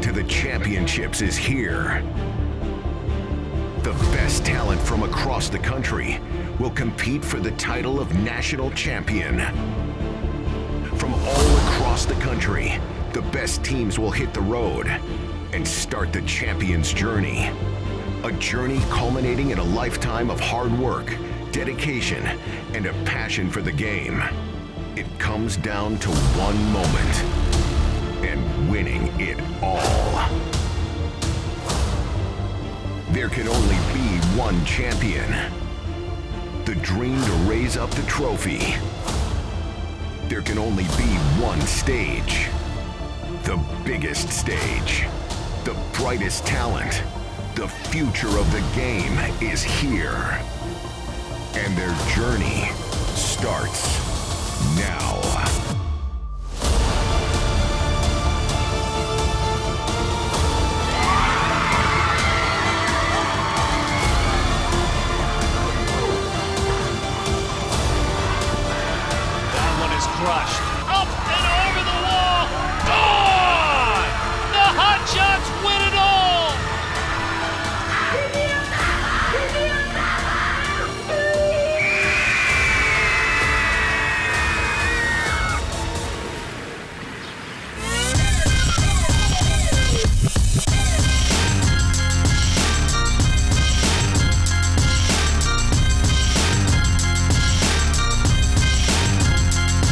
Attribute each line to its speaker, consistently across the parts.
Speaker 1: to the championships is here. The best talent from across the country will compete for the title of national champion. From all across the country, the best teams will hit the road and start the champion's journey. A journey culminating in a lifetime of hard work, dedication, and a passion for the game. It comes down to one moment, and winning it all. There can only be one champion. The dream to raise up the trophy. There can only be one stage. The biggest stage. The brightest talent. The future of the game is here. And their journey starts now.
Speaker 2: Crushed. Up and over the wall. Gone! The Hot Shots win it all!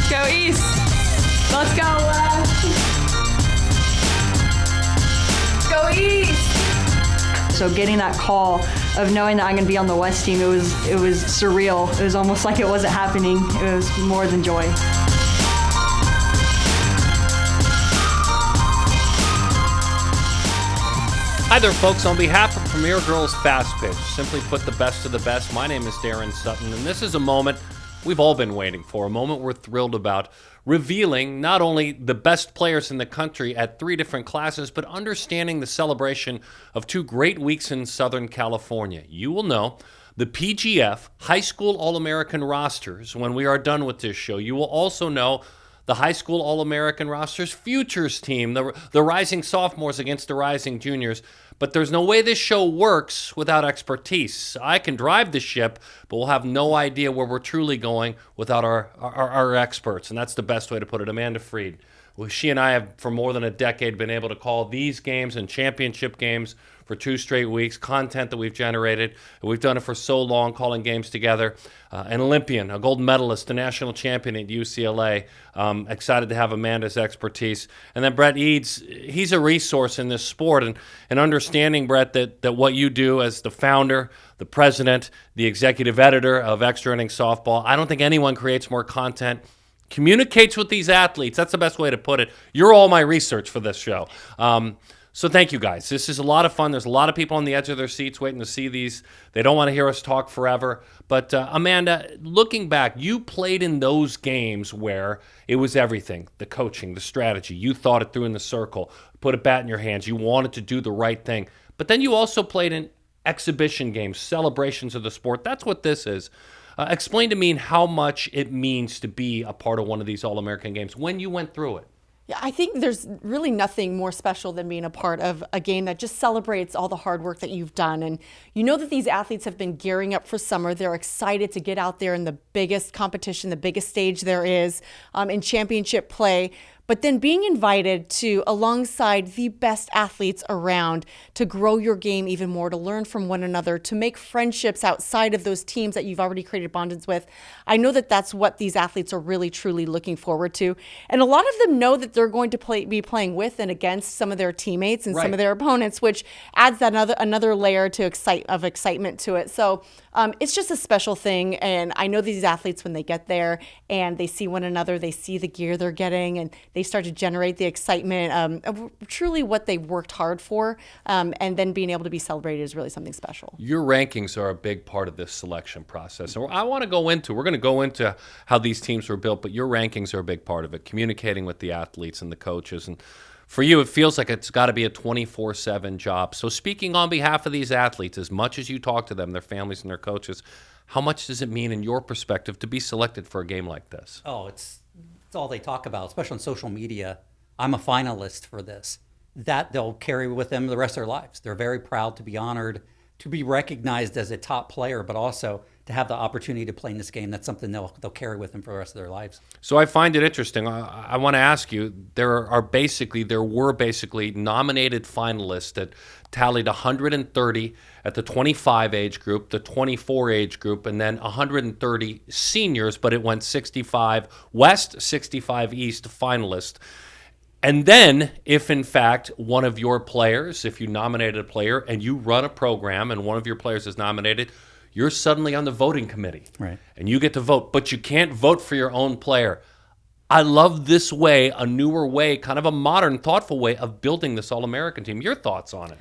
Speaker 3: Go East! Let's go West! Go East! So getting that call of knowing that I'm going to be on the West team, it was surreal. It was almost like it wasn't happening. It was more than joy.
Speaker 4: Hi there, folks. On behalf of Premier Girls Fastpitch, simply put, the best of the best, my name is Daron Sutton, and this is a moment we've all been waiting for, a moment we're thrilled about, revealing not only the best players in the country at 3 different classes, but understanding the celebration of 2 great weeks in Southern California. You will know the PGF High School All-American rosters when we are done with this show. You will also know the High School All-American rosters futures team, the rising sophomores against the rising juniors. But there's no way this show works without expertise. I can drive the ship, but we'll have no idea where we're truly going without our experts, and that's the best way to put it. Amanda Freed. Well, she and I have, for more than a decade, been able to call these games and championship games for 2 straight weeks, content that we've generated. We've done it for so long, calling games together. An Olympian, a gold medalist, a national champion at UCLA. Excited to have Amanda's expertise. And then Brentt Eads, he's a resource in this sport. And understanding, Brentt, that what you do as the founder, the president, the executive editor of Extra Innings Softball, I don't think anyone creates more content, communicates with these athletes. That's the best way to put it. You're all my research for this show. So thank you, guys. This is a lot of fun. There's a lot of people on the edge of their seats waiting to see these. They don't want to hear us talk forever. But Amanda, looking back, you played in those games where it was everything, the coaching, the strategy. You thought it through in the circle, put a bat in your hands. You wanted to do the right thing. But then you also played in exhibition games, celebrations of the sport. That's what this is. Explain to me how much it means to be a part of one of these All-American games when you went through it.
Speaker 5: Yeah, I think there's really nothing more special than being a part of a game that just celebrates all the hard work that you've done. And you know that these athletes have been gearing up for summer. They're excited to get out there in the biggest competition, the biggest stage there is in championship play. But then being invited to, alongside the best athletes around, to grow your game even more, to learn from one another, to make friendships outside of those teams that you've already created bonds with. I know that that's what these athletes are really, truly looking forward to. And a lot of them know that they're going to be playing with and against some of their teammates and some of their opponents, which adds that another layer of excitement to it. So it's just a special thing. And I know these athletes, when they get there and they see one another, they see the gear they're getting, and they start to generate the excitement of truly what they worked hard for, and then being able to be celebrated is really something special.
Speaker 4: Your rankings are a big part of this selection process. And we're going to go into how these teams were built, but your rankings are a big part of it, communicating with the athletes and the coaches. And for you, it feels like it's got to be a 24/7 job. So speaking on behalf of these athletes, as much as you talk to them, their families and their coaches, how much does it mean in your perspective to be selected for a game like this?
Speaker 6: Oh, it's all they talk about, especially on social media. I'm a finalist for this. that they'll carry with them the rest of their lives. They're very proud to be honored, to be recognized as a top player, but also to have the opportunity to play in this game. That's something they'll carry with them for the rest of their lives.
Speaker 4: So I find it interesting. I want to ask you, there were basically nominated finalists that tallied 130 at the 25 age group, the 24 age group, and then 130 seniors, but it went 65 West, 65 East finalists. And then, if in fact one of your players, if you nominated a player and you run a program and one of your players is nominated, you're suddenly on the voting committee.
Speaker 6: Right.
Speaker 4: And you get to vote, but you can't vote for your own player. I love this way, a newer way, kind of a modern, thoughtful way of building this All-American team. Your thoughts on it?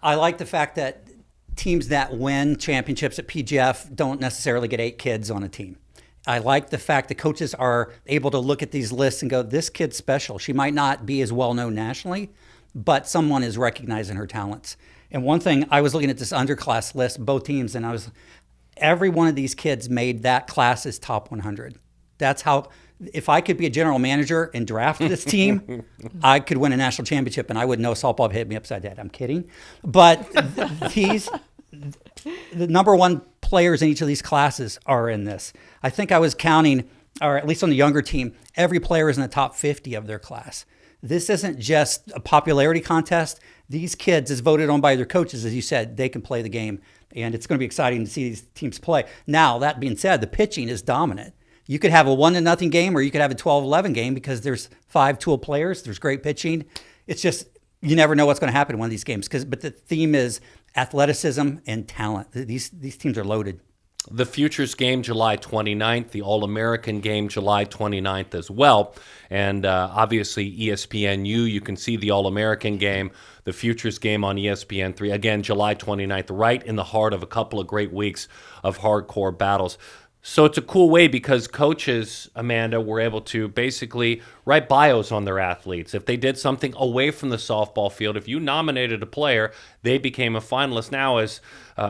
Speaker 6: I like the fact that teams that win championships at PGF don't necessarily get 8 kids on a team. I like the fact that coaches are able to look at these lists and go, this kid's special. She might not be as well known nationally, but someone is recognizing her talents. And one thing, I was looking at this underclass list, both teams, and every one of these kids made that class's top 100. That's how, if I could be a general manager and draft this team, I could win a national championship, and I wouldn't know softball would hit me upside the head. I'm kidding. But the number one players in each of these classes are in this. I think I was counting, or at least on the younger team, every player is in the top 50 of their class. This isn't just a popularity contest. These kids, as voted on by their coaches, as you said, they can play the game. And it's going to be exciting to see these teams play. Now, that being said, the pitching is dominant. You could have a 1-0 game, or you could have a 12-11 game because there's 5 tool players. There's great pitching. It's just, you never know what's going to happen in one of these games. But the theme is athleticism and talent. These teams are loaded.
Speaker 4: The Futures game, July 29th. The All-American game, July 29th as well. And obviously, ESPNU, you can see the All-American game, the Futures game on ESPN3. Again, July 29th, right in the heart of a couple of great weeks of hardcore battles. So it's a cool way because coaches, Amanda, were able to basically write bios on their athletes. If they did something away from the softball field, if you nominated a player, they became a finalist. Now, as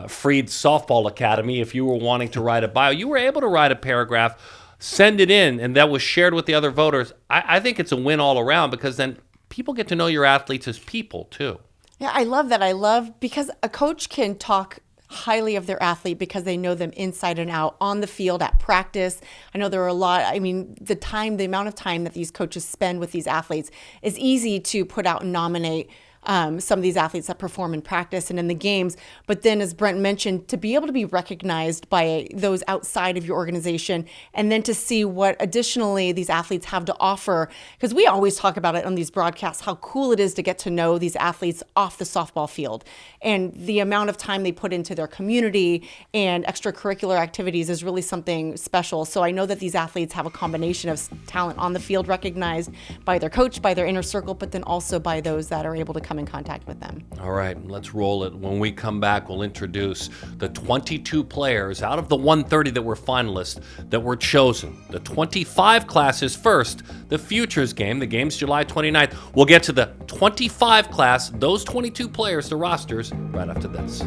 Speaker 4: Freed's Softball Academy, if you were wanting to write a bio, you were able to write a paragraph, send it in, and that was shared with the other voters. I think it's a win all around because then people get to know your athletes as people, too.
Speaker 5: Yeah, I love that. I love because a coach can talk highly of their athlete because they know them inside and out on the field at practice. I know there are a lot, the amount of time that these coaches spend with these athletes is easy to put out and nominate some of these athletes that perform in practice and in the games. But then, as Brentt mentioned, to be able to be recognized by those outside of your organization and then to see what additionally these athletes have to offer. Because we always talk about it on these broadcasts, how cool it is to get to know these athletes off the softball field. And the amount of time they put into their community and extracurricular activities is really something special. So I know that these athletes have a combination of talent on the field recognized by their coach, by their inner circle, but then also by those that are able to come in contact with them.
Speaker 4: All right, let's roll it. When we come back, we'll introduce the 22 players out of the 130 that were finalists that were chosen. The 25 classes first, the Futures game. The game's July 29th. We'll get to the 25 class, those 22 players, the rosters, right after this.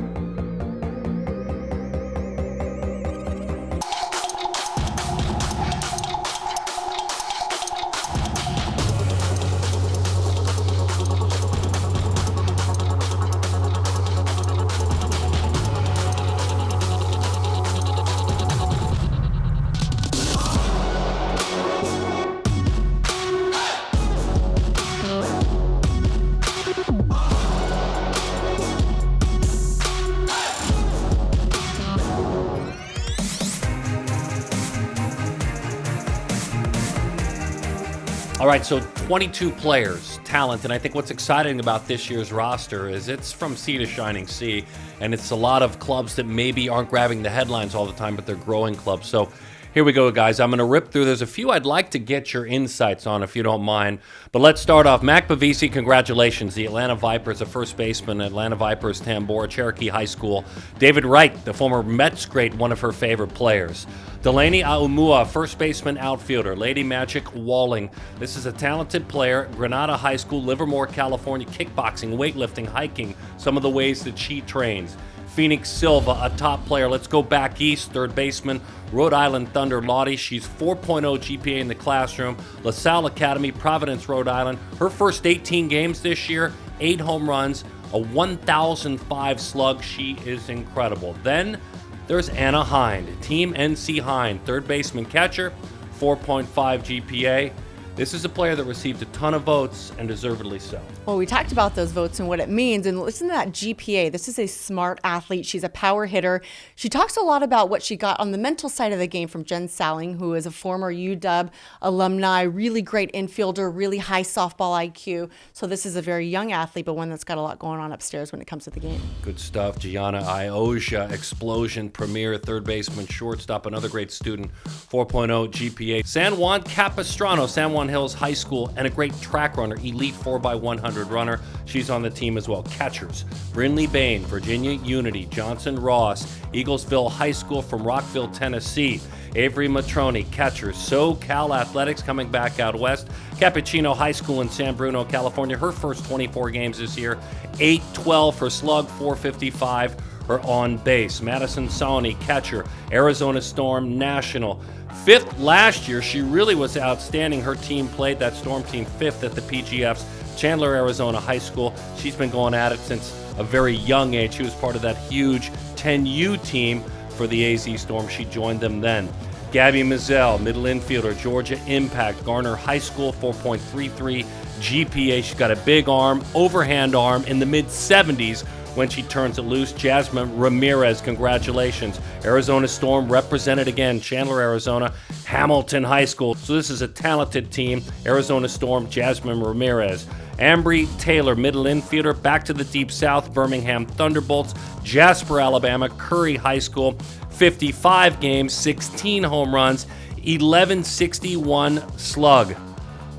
Speaker 4: All right, so 22 players, talent, and I think what's exciting about this year's roster is it's from sea to shining sea, and it's a lot of clubs that maybe aren't grabbing the headlines all the time, but they're growing clubs. So here we go, guys. I'm going to rip through. There's a few I'd like to get your insights on, if you don't mind. But let's start off. Mac Bavisi, congratulations. The Atlanta Vipers, a first baseman, Atlanta Vipers, Tambora, Cherokee High School. David Wright, the former Mets great, one of her favorite players. Delaney Aumua, first baseman, outfielder. Lady Magic Walling. This is a talented player. Granada High School, Livermore, California. Kickboxing, weightlifting, hiking. Some of the ways that she trains. Phoenix Silva, a top player. Let's go back east. Third baseman, Rhode Island Thunder, Lottie. She's 4.0 GPA in the classroom. LaSalle Academy, Providence, Rhode Island. Her first 18 games this year, 8 home runs, a 1,005 slug. She is incredible. Then there's Anna Hind, Team NC Hind, third baseman catcher, 4.5 GPA. This is a player that received a ton of votes, and deservedly so.
Speaker 5: Well, we talked about those votes and what it means, and listen to that GPA. This is a smart athlete. She's a power hitter. She talks a lot about what she got on the mental side of the game from Jen Salling, who is a former UW alumni, really great infielder, really high softball IQ. So this is a very young athlete, but one that's got a lot going on upstairs when it comes to the game.
Speaker 4: Good stuff. Gianna Iosha, explosion, premier, third baseman, shortstop, another great student, 4.0 GPA. San Juan Capistrano, San Juan Hills High School, and a great track runner, elite 4x100 runner. She's on the team as well. Catchers, Brinley Bain, Virginia Unity, Johnson Ross, Eaglesville High School from Rockville, Tennessee. Avery Matroni, catchers, SoCal Athletics coming back out west. Cappuccino High School in San Bruno, California. Her first 24 games this year, 8-12 for slug, 455 her on base. Madison Sawney, catcher, Arizona Storm National. 5th last year. She really was outstanding. Her team played that Storm team 5th at the PGF's Chandler, Arizona High School. She's been going at it since a very young age. She was part of that huge 10U team for the AZ Storm. She joined them then. Gabby Mizell, middle infielder, Georgia Impact, Garner High School, 4.33 GPA. She's got a big arm, overhand arm in the mid-70s when she turns it loose. Jasmine Ramirez, congratulations. Arizona Storm represented again, Chandler, Arizona, Hamilton High School. So this is a talented team. Arizona Storm, Jasmine Ramirez. Ambry Taylor, middle infielder, back to the Deep South, Birmingham Thunderbolts, Jasper, Alabama, Curry High School, 55 games, 16 home runs, 1161 slug.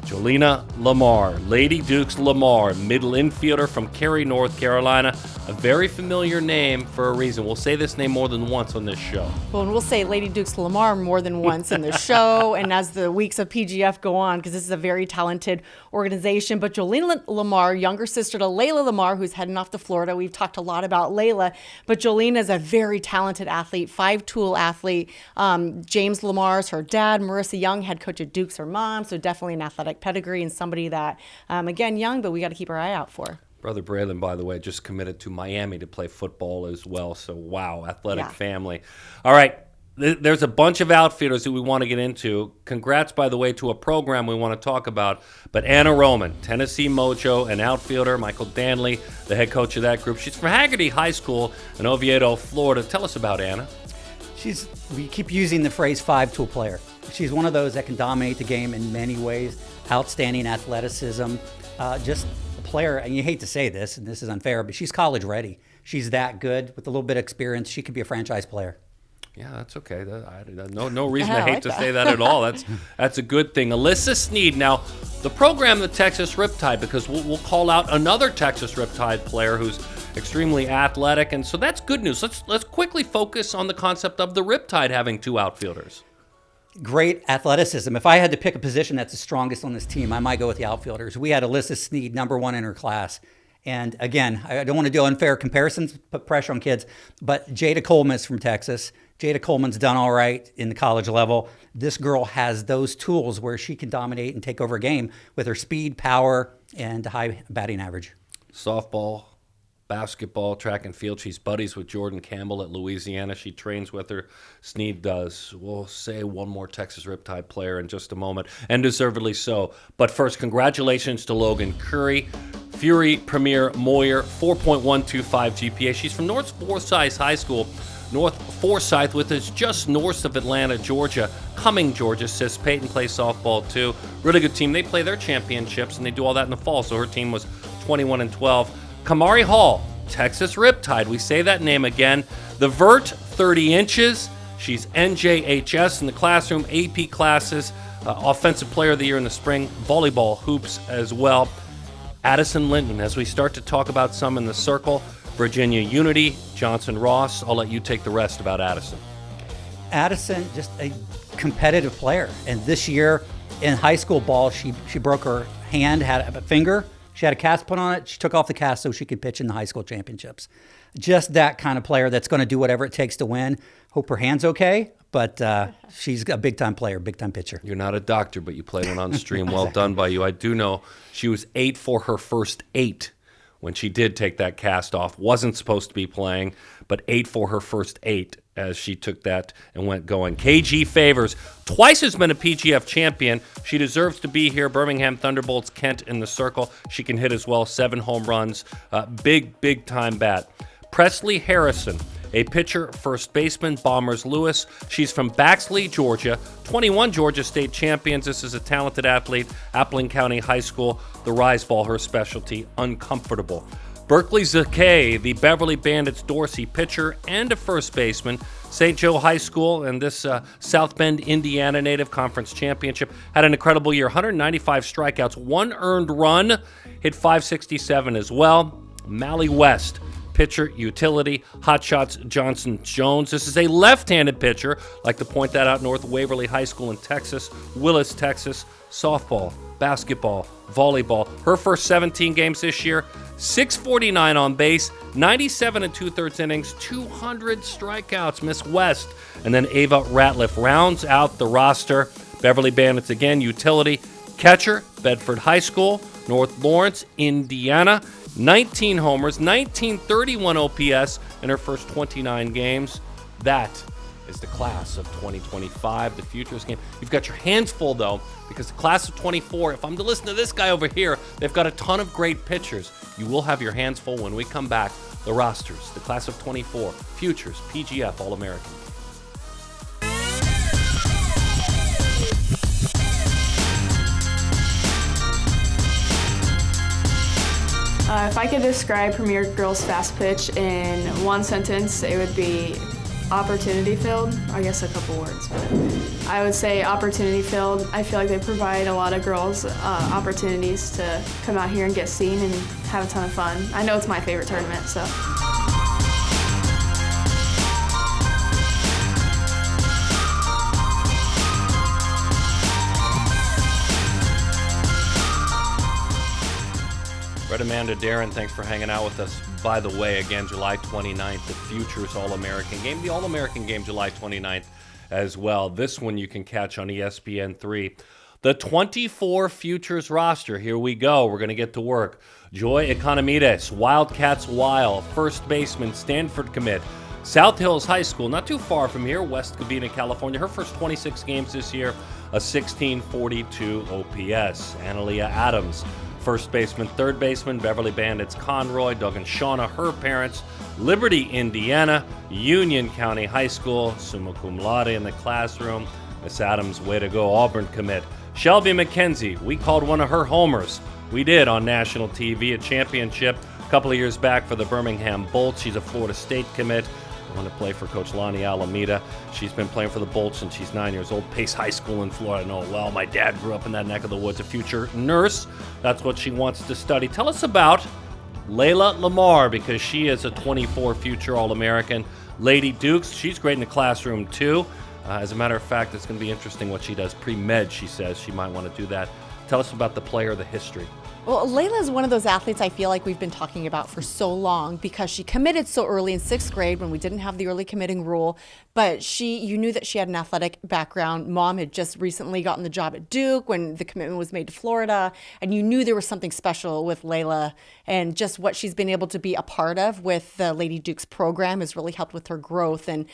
Speaker 4: Jolena Lamar, Lady Dukes Lamar, middle infielder from Cary, North Carolina. A very familiar name for a reason. We'll say this name more than once on this show.
Speaker 5: Well, and we'll say Lady Dukes Lamar more than once in the show and as the weeks of PGF go on, because this is a very talented organization. But Jolena Lamar, younger sister to Layla Lamar, who's heading off to Florida. We've talked a lot about Layla, but Jolena is a very talented athlete, 5-tool athlete. James Lamar's her dad. Marissa Young, head coach at Dukes, her mom. So definitely an athletic pedigree and somebody that, again, young, but we got to keep our eye out for.
Speaker 4: Brother Braylon, by the way, just committed to Miami to play football as well. So, wow, athletic family. All right, there's a bunch of outfielders that we want to get into. Congrats, by the way, to a program we want to talk about. But Anna Roman, Tennessee Mojo, an outfielder. Michael Danley, the head coach of that group. She's from Haggerty High School in Oviedo, Florida. Tell us about Anna.
Speaker 6: We keep using the phrase 5-tool player. She's one of those that can dominate the game in many ways. Outstanding athleticism, just a player, and you hate to say this, and this is unfair, but she's college ready. She's that good with a little bit of experience. She could be a franchise player.
Speaker 4: Yeah, that's okay. No reason to hate to say that at all. That's a good thing. Alyssa Sneed. Now, the program, the Texas Riptide, because we'll call out another Texas Riptide player who's extremely athletic, and so that's good news. Let's quickly focus on the concept of the Riptide having 2 outfielders.
Speaker 6: Great athleticism. If I had to pick a position that's the strongest on this team, I might go with the outfielders. We had Alyssa Sneed, number 1 in her class. And again, I don't want to do unfair comparisons, put pressure on kids, but Jada Coleman is from Texas. Jada Coleman's done all right in the college level. This girl has those tools where she can dominate and take over a game with her speed, power, and high batting average.
Speaker 4: Softball, basketball, track and field. She's buddies with Jordan Campbell at Louisiana. She trains with her. Sneed does. We'll say one more Texas Riptide player in just a moment, and deservedly so. But first, congratulations to Logan Curry. Fury Premier Moyer, 4.125 GPA. She's from North Forsyth High School. North Forsyth, which is just north of Atlanta, Georgia. Cumming, Georgia. Sis Payton plays softball, too. Really good team. They play their championships, and they do all that in the fall, so her team was 21-12. Kamari Hall, Texas Riptide. We say that name again. The vert, 30 inches. She's NJHS in the classroom, AP classes, Offensive Player of the Year in the spring, volleyball, hoops as well. Addison Linton, as we start to talk about some in the circle, Virginia Unity, Johnson Ross. I'll let you take the rest about Addison.
Speaker 6: Addison, just a competitive player. And this year in high school ball, she broke her hand, had a finger. She had a cast put on it. She took off the cast so she could pitch in the high school championships. Just that kind of player that's going to do whatever it takes to win. Hope her hand's okay, but she's a big-time player, big-time pitcher.
Speaker 4: You're not a doctor, but you played one on stream. Well done by you. I do know she was 8 for her first 8 when she did take that cast off. Wasn't supposed to be playing, but 8 for her first 8 as she took that and went going. KG Favors, twice has been a PGF champion. She deserves to be here. Birmingham Thunderbolts, Kent in the circle. She can hit as well, 7 home runs. Big time bat. Presley Harrison, a pitcher, first baseman, Bombers Lewis. She's from Baxley, Georgia. 21 Georgia State champions. This is a talented athlete. Appling County High School, the rise ball, her specialty, uncomfortable. Berkeley Zakay, the Beverly Bandits Dorsey pitcher and a first baseman. St. Joe High School and this South Bend, Indiana Native Conference Championship. Had an incredible year, 195 strikeouts, 1 earned run, hit .567 as well. Mally West, pitcher, utility, Hot Shots Johnson Jones. This is a left-handed pitcher. Like to point that out, North Waverly High School in Texas, Willis, Texas. Softball, basketball, volleyball. Her first 17 games this year, 649 on base, 97 2/3 innings, 200 strikeouts, Miss West. And then Ava Ratliff rounds out the roster. Beverly Bandits again, utility, catcher, Bedford High School, North Lawrence, Indiana. 19 homers, 1931 OPS in her first 29 games. That is the class of 2025, the Futures game. You've got your hands full, though, because the class of 24, if I'm to listen to this guy over here, they've got a ton of great pitchers. You will have your hands full when we come back. The rosters, the class of 24, Futures, PGF, All-American.
Speaker 7: If I could describe Premier Girls Fast Pitch in one sentence, it would be opportunity filled. I guess a couple words, but I would say opportunity filled. I feel like they provide a lot of girls opportunities to come out here and get seen and have a ton of fun. I know it's my favorite tournament, so.
Speaker 4: Red Amanda, Daron, thanks for hanging out with us. By the way, again, July 29th, the Futures All-American game. The All-American game, July 29th as well. This one you can catch on ESPN3. The 24 Futures roster. Here we go. We're going to get to work. Joy Economides, Wildcats Wild, first baseman, Stanford commit. South Hills High School, not too far from here, West Covina, California. Her first 26 games this year, a 1642 OPS. Analia Adams, first baseman, third baseman, Beverly Bandits, Conroy, Doug and Shauna, her parents, Liberty, Indiana, Union County High School, summa cum laude in the classroom. Miss Adams, way to go, Auburn commit. Shelby McKenzie, we called one of her homers. We did on national TV, a championship a couple of years back for the Birmingham Bolts. She's a Florida State commit. Want to play for Coach Lonnie Alameda. She's been playing for the Bolts since she's 9 years old. Pace High School in Florida. I know well. My dad grew up in that neck of the woods. A future nurse. That's what she wants to study. Tell us about Layla Lamar, because she is a 24 future All-American. Lady Dukes, she's great in the classroom too. As a matter of fact, it's going to be interesting what she does pre-med. She says she might want to do that. Tell us about the player, the history.
Speaker 5: Well, Layla is one of those athletes I feel like we've been talking about for so long because she committed so early in 6th grade when we didn't have the early committing rule. But you knew that she had an athletic background. Mom had just recently gotten the job at Duke when the commitment was made to Florida. And you knew there was something special with Layla, and just what she's been able to be a part of with the Lady Dukes program has really helped with her growth. And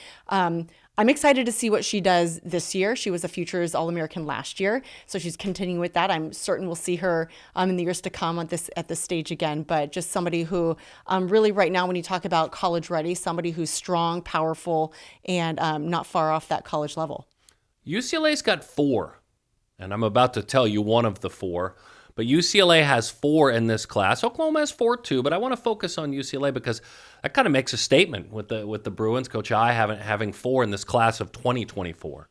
Speaker 5: I'm excited to see what she does this year. She was a Futures All-American last year, so she's continuing with that. I'm certain we'll see her in the years to come at this stage again. But just somebody who really right now, when you talk about college ready, somebody who's strong, powerful, and not far off that college level.
Speaker 4: UCLA's got 4, and I'm about to tell you one of the 4. But UCLA has 4 in this class. Oklahoma has 4 too, but I want to focus on UCLA because that kind of makes a statement with the Bruins. Coach I having 4 in this class of 2024.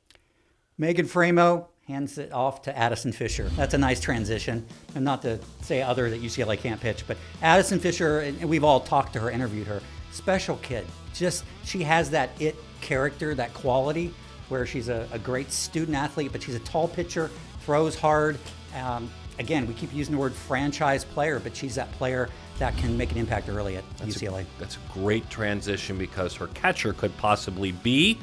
Speaker 6: Megan Framo hands it off to Addison Fisher. That's a nice transition. And not to say other that UCLA can't pitch, but Addison Fisher, and we've all talked to her, interviewed her, special kid. Just, she has that it character, that quality, where she's a great student athlete, but she's a tall pitcher, throws hard. Again, we keep using the word franchise player, but she's that player that can make an impact early at UCLA.
Speaker 4: That's a great transition because her catcher could possibly be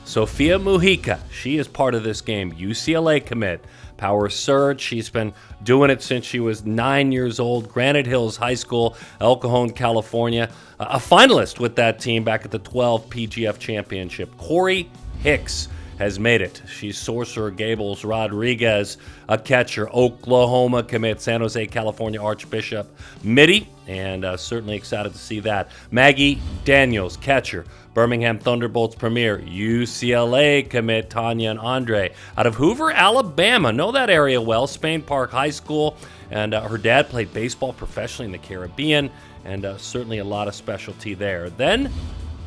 Speaker 4: Sofia Mujica, she is part of this game. UCLA commit. Power surge. She's been doing it since she was 9 years old. Granite Hills High School, El Cajon, California. A finalist with that team back at the 12 PGF Championship. Corey Hicks has made it. She's Sorcerer Gables Rodriguez, a catcher. Oklahoma commit. San Jose, California Archbishop Mitty, and certainly excited to see that. Maggie Daniels, catcher. Birmingham Thunderbolts premier. UCLA commit Tanya and Andre. Out of Hoover, Alabama. Know that area well. Spain Park High School. And her dad played baseball professionally in the Caribbean. And certainly a lot of specialty there. Then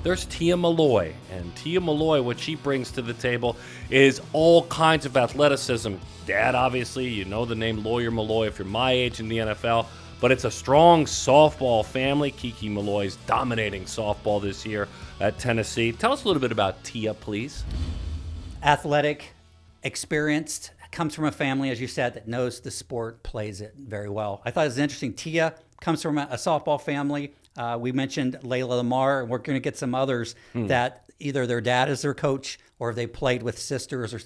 Speaker 4: there's Tia Malloy. And Tia Malloy, what she brings to the table is all kinds of athleticism. Dad, obviously, you know the name Lawyer Malloy if you're my age in the NFL. But it's a strong softball family. Kiki Malloy's dominating softball this year at Tennessee. Tell us a little bit about Tia, please.
Speaker 6: Athletic, experienced, comes from a family, as you said, that knows the sport, plays it very well. I thought it was interesting. Tia comes from a softball family. We mentioned Layla Lamar, and we're going to get some others that either their dad is their coach or they played with sisters or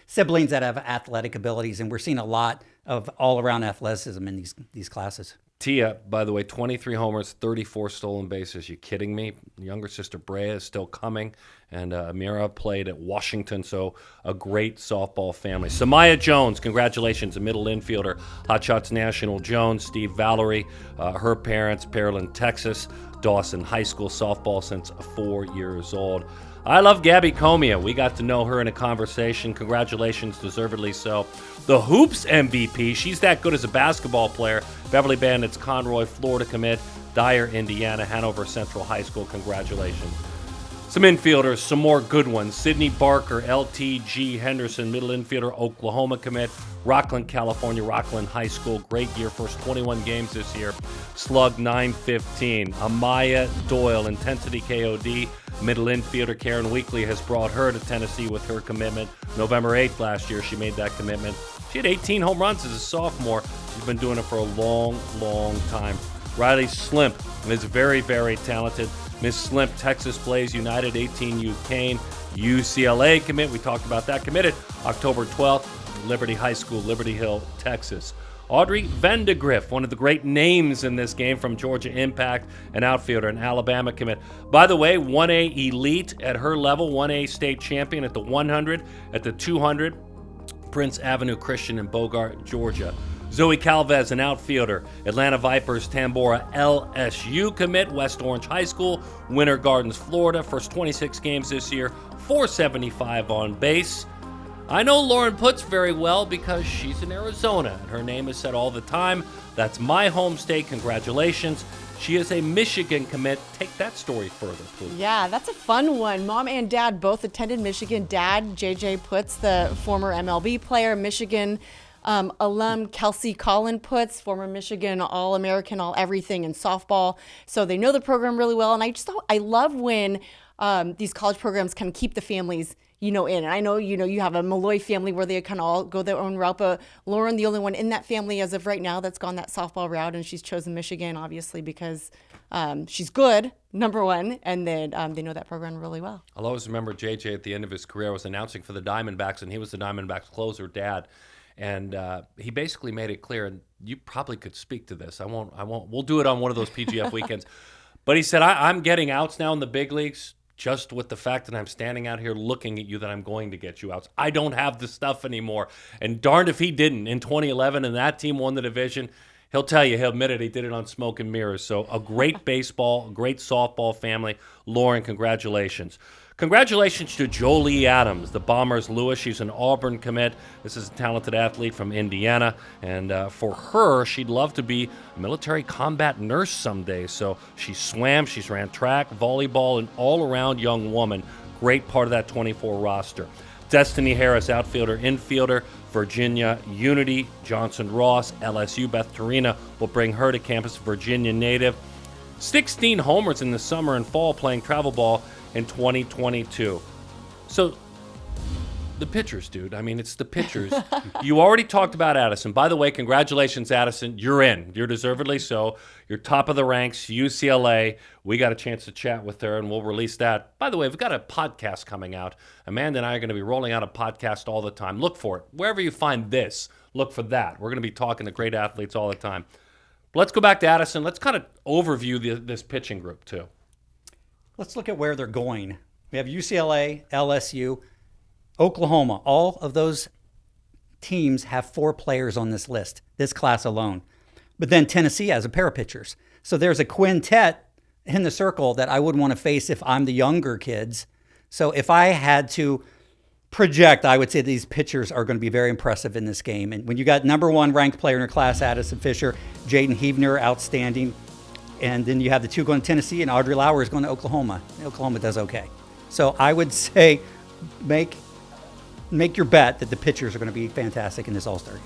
Speaker 6: siblings that have athletic abilities. And we're seeing a lot of all-around athleticism in these classes.
Speaker 4: Tia, by the way, 23 homers, 34 stolen bases. You kidding me? Younger sister Brea is still coming, and Amira played at Washington, so a great softball family. Samaya Jones, congratulations, a middle infielder. Hot Shots National Jones, Steve Valerie, her parents, Pearland, Texas, Dawson High School softball since 4 years old. I love Gabby Comia. We got to know her in a conversation. Congratulations, deservedly so. The Hoops MVP, she's that good as a basketball player. Beverly Bandits, Conroy, Florida commit. Dyer, Indiana, Hanover Central High School, congratulations. Some infielders, some more good ones. Sydney Barker, LTG Henderson, middle infielder, Oklahoma commit. Rockland, California, Rockland High School, great year, first 21 games this year. Slug 915. Amaya Doyle, intensity KOD. Middle infielder Karen Weekly has brought her to Tennessee with her commitment. November 8th last year, she made that commitment. She had 18 home runs as a sophomore. She's been doing it for a long, long time. Riley Slimp is very, very talented. Miss Slimp, Texas Blaze United, 18U Kane, UCLA commit. We talked about that. Committed October 12th, Liberty High School, Liberty Hill, Texas. Audrey Vandegrift, one of the great names in this game from Georgia Impact, an outfielder, an Alabama commit. By the way, 1A elite at her level, 1A state champion at the 100, at the 200, Prince Avenue Christian in Bogart, Georgia. Zoe Calvez, an outfielder, Atlanta Vipers, Tambora LSU commit, West Orange High School, Winter Gardens, Florida. First 26 games this year, 475 on base. I know Lauren Putz very well because she's in Arizona, and her name is said all the time. That's my home state. Congratulations. She is a Michigan commit. Take that story further, please.
Speaker 5: Yeah, that's a fun one. Mom and dad both attended Michigan. Dad, JJ Putz, the former MLB player, Michigan alum Kelsey Collin Putz, former Michigan All-American, All-Everything in softball. So they know the program really well. And I love when these college programs kind of keep the families, in. And I know, you have a Malloy family where they kind of all go their own route, but Lauren, the only one in that family as of right now that's gone that softball route, and she's chosen Michigan, obviously, because she's good, number one, and then they know that program really well.
Speaker 4: I'll always remember JJ at the end of his career was announcing for the Diamondbacks, and he was the Diamondbacks closer, dad. And he basically made it clear, and you probably could speak to this. I won't. We'll do it on one of those PGF weekends. But he said, I'm getting outs now in the big leagues just with the fact that I'm standing out here looking at you that I'm going to get you outs. I don't have the stuff anymore. And darned if he didn't. In 2011, and that team won the division, he'll tell you, he'll admit it, he did it on smoke and mirrors. So a great baseball, a great softball family. Lauren, congratulations. Congratulations to Jolie Adams, the Bombers Lewis. She's an Auburn commit. This is a talented athlete from Indiana. And for her, she'd love to be a military combat nurse someday. So she swam, she's ran track, volleyball, an all-around young woman. Great part of that 24 roster. Destiny Harris, outfielder, infielder, Virginia Unity. Johnson Ross, LSU. Beth Torina will bring her to campus, Virginia native. 16 homers in the summer and fall playing travel ball in 2022. So The pitchers, dude. I mean, it's the pitchers. You already talked about Addison. By the way, congratulations, Addison. You're in. You're deservedly so. You're top of the ranks, UCLA. We got a chance to chat with her, and we'll release that. By the way, we've got a podcast coming out. Amanda and I are going to be rolling out a podcast all the time. Look for it. Wherever you find this, look for that. We're going to be talking to great athletes all the time. But let's go back to Addison. Let's kind of overview this pitching group, too.
Speaker 6: Let's look at where they're going. We have UCLA, LSU, Oklahoma. All of those teams have 4 players on this list, this class alone. But then Tennessee has a pair of pitchers. So there's a quintet in the circle that I wouldn't want to face if I'm the younger kids. So if I had to project, I would say these pitchers are going to be very impressive in this game. And when you got number 1 ranked player in your class, Addison Fisher, Jaden Heavner, outstanding. And then you have the 2 going to Tennessee, and Audrey Lauer is going to Oklahoma. Oklahoma does okay. So I would say make your bet that the pitchers are going to be fantastic in this All-Star game.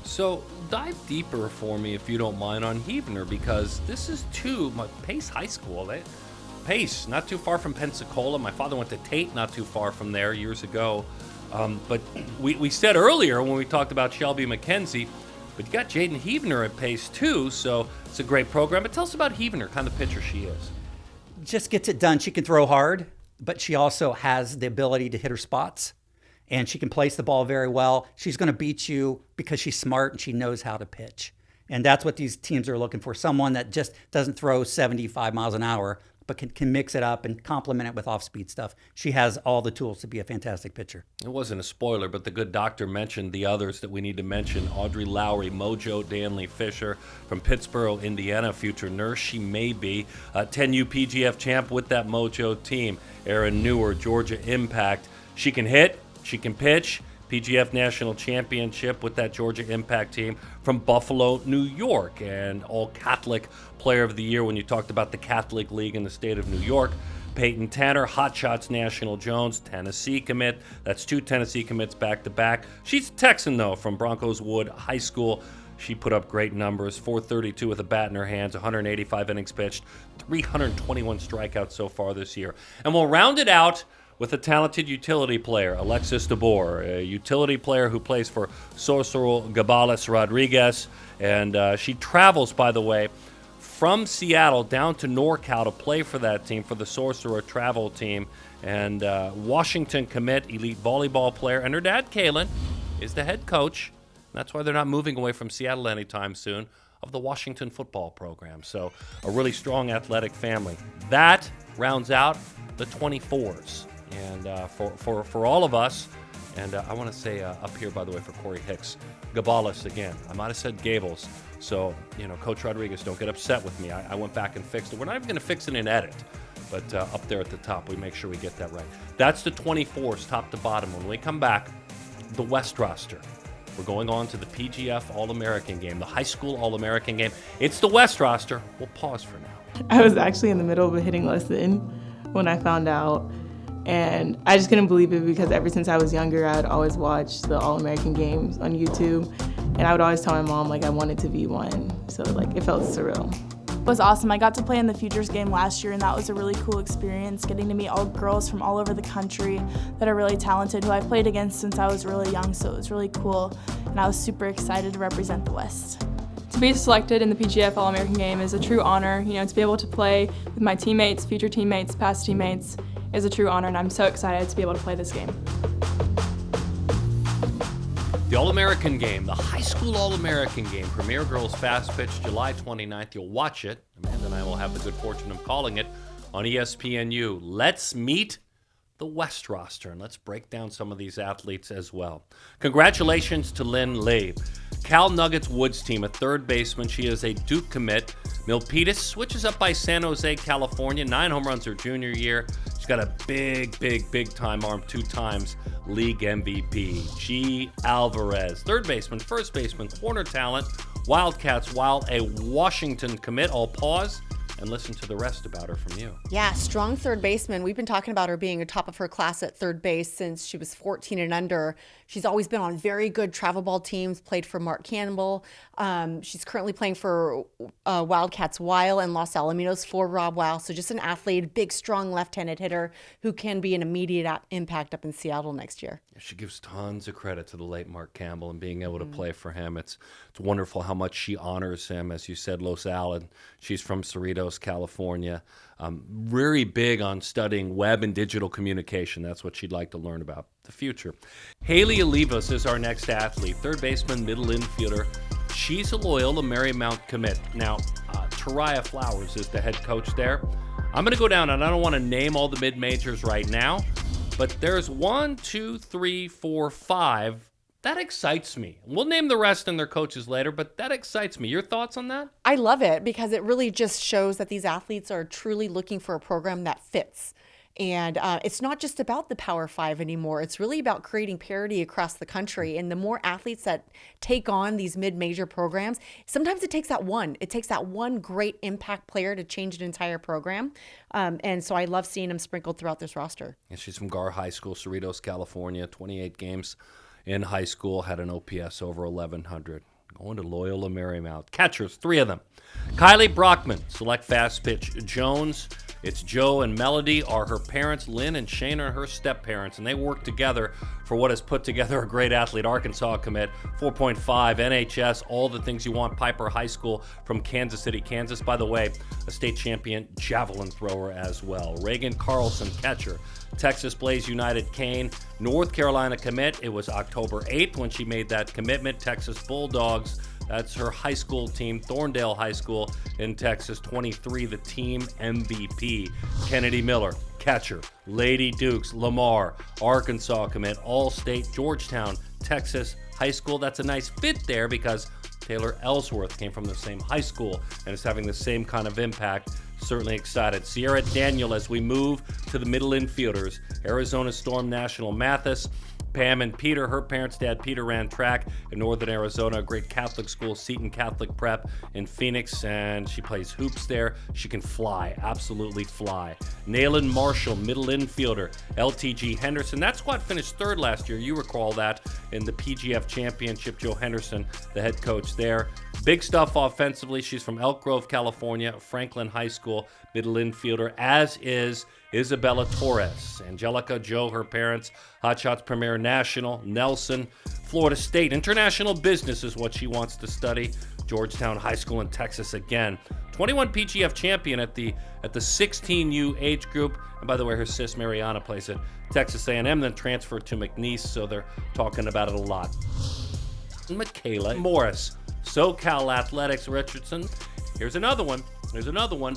Speaker 4: So dive deeper for me, if you don't mind, on Heavner, because this is Pace High School. Pace, not too far from Pensacola. My father went to Tate, not too far from there years ago. But we said earlier when we talked about Shelby McKenzie, but you got Jaden Heavner at Pace too, so it's a great program. But tell us about Heavner, kind of pitcher she is.
Speaker 6: Just gets it done. She can throw hard, but she also has the ability to hit her spots. And she can place the ball very well. She's going to beat you because she's smart and she knows how to pitch. And that's what these teams are looking for. Someone that just doesn't throw 75 miles an hour, but can mix it up and complement it with off-speed stuff. She has all the tools to be a fantastic pitcher.
Speaker 4: It wasn't a spoiler, but the good doctor mentioned the others that we need to mention. Audrey Lowry, Mojo Danley Fisher from Pittsburgh, Indiana, future nurse she may be. 10U PGF champ with that Mojo team. Erin Newer, Georgia Impact. She can hit. She can pitch. PGF National Championship with that Georgia Impact team from Buffalo, New York, and All-Catholic Player of the Year when you talked about the Catholic League in the state of New York. Peyton Tanner, Hot Shots National Jones, Tennessee commit. That's 2 Tennessee commits back-to-back. She's a Texan, though, from Broncos Wood High School. She put up great numbers, 432 with a bat in her hands, 185 innings pitched, 321 strikeouts so far this year. And we'll round it out with a talented utility player, Alexis DeBoer, a utility player who plays for Sorcerer Gabales Rodriguez. And she travels, by the way, from Seattle down to NorCal to play for that team, for the Sorcerer travel team. And Washington commit, elite volleyball player. And her dad, Kalen, is the head coach. That's why they're not moving away from Seattle anytime soon, of the Washington football program. So a really strong athletic family. That rounds out the 24s. And for all of us, and I want to say up here, by the way, for Corey Hicks, Gabales again. I might have said Gables. So, Coach Rodriguez, don't get upset with me. I went back and fixed it. We're not even going to fix it in edit, but up there at the top, we make sure we get that right. That's the 24s, top to bottom. When we come back, the West roster. We're going on to the PGF All-American game, the high school All-American game. It's the West roster. We'll pause for now.
Speaker 8: I was actually in the middle of a hitting lesson when I found out. And I just couldn't believe it because ever since I was younger, I'd always watch the All-American games on YouTube. And I would always tell my mom, I wanted to be one. So, it felt surreal.
Speaker 9: It was awesome. I got to play in the Futures game last year, and that was a really cool experience, getting to meet all girls from all over the country that are really talented, who I've played against since I was really young. So it was really cool, and I was super excited to represent the West.
Speaker 7: To be selected in the PGF All-American game is a true honor. To be able to play with my teammates, future teammates, past teammates, is a true honor, and I'm so excited to be able to play this game.
Speaker 4: The All-American game, the high school All-American game, Premier Girls Fastpitch, July 29th. You'll watch it. Amanda and I will have the good fortune of calling it on ESPNU. Let's meet the West roster, and let's break down some of these athletes as well. Congratulations to Lynn Lee. Cal Nuggets Woods team, a third baseman. She is a Duke commit. Milpitas switches up by San Jose, California. 9 home runs her junior year. She's got a big time arm, 2 times league MVP. G. Alvarez, third baseman, first baseman, corner talent. Wildcats, while a Washington commit. I'll pause and listen to the rest about her from you.
Speaker 5: Yeah, strong third baseman. We've been talking about her being a top of her class at third base since she was 14 and under. She's always been on very good travel ball teams, played for Mark Campbell. She's currently playing for Wildcats Weil and Los Alamitos for Rob Weil. So just an athlete, big, strong left-handed hitter who can be an immediate impact up in Seattle next year.
Speaker 4: She gives tons of credit to the late Mark Campbell and being able to play for him. It's wonderful how much she honors him. As you said, Los Al, she's from Cerritos, California. Very big on studying web and digital communication. That's what she'd like to learn about the future. Haley Olivas is our next athlete, third baseman, middle infielder. She's a Loyola Marymount commit. Now, Taraya Flowers is the head coach there. I'm going to go down, and I don't want to name all the mid-majors right now, but there's 1, 2, 3, 4, 5. That excites me. We'll name the rest and their coaches later, but that excites me. Your thoughts on that?
Speaker 5: I love it because it really just shows that these athletes are truly looking for a program that fits. And it's not just about the Power Five anymore. It's really about creating parity across the country. And the more athletes that take on these mid-major programs, sometimes it takes that one. It takes that one great impact player to change an entire program. And so I love seeing them sprinkled throughout this roster.
Speaker 4: And she's from Gar High School, Cerritos, California, 28 games in high school, had an OPS over 1,100. Going to Loyola Marymount. Catchers, 3 of them. Kylie Brockman, select Fastpitch. Jones, it's Joe and Melody are her parents. Lynn and Shane are her step-parents, and they work together for what has put together a great athlete. Arkansas commit, 4.5, NHS, all the things you want. Piper High School from Kansas City, Kansas. By the way, a state champion javelin thrower as well. Reagan Carlson, catcher. Texas Blaze United Kane, North Carolina commit. It was October 8th when she made that commitment. Texas Bulldogs, that's her high school team, Thorndale High School in Texas, 23, the team MVP. Kennedy Miller, catcher. Lady Dukes, Lamar, Arkansas commit, All-State, Georgetown, Texas High School. That's a nice fit there because Taylor Ellsworth came from the same high school and is having the same kind of impact. Certainly excited. Sierra Daniel as we move to the middle infielders. Arizona Storm National Mathis. Pam and Peter, her parents' dad Peter ran track in northern Arizona, a great Catholic school, Seton Catholic Prep in Phoenix, and she plays hoops there. She can fly, absolutely fly. Naylin Marshall, middle infielder. LTG Henderson, that squad finished third last year. You recall that in the PGF championship. Joe Henderson, the head coach there. Big stuff offensively. She's from Elk Grove, California, Franklin High School, middle infielder, as is Isabella Torres. Angelica, Joe, her parents, Hot Shots Premier National, Nelson, Florida State. International business is what she wants to study. Georgetown High School in Texas again. 21 PGF champion at the 16U age group. And by the way, her sis Mariana plays at Texas A&M, then transferred to McNeese, so they're talking about it a lot. Michaela Morris, SoCal Athletics, Richardson. Here's another one.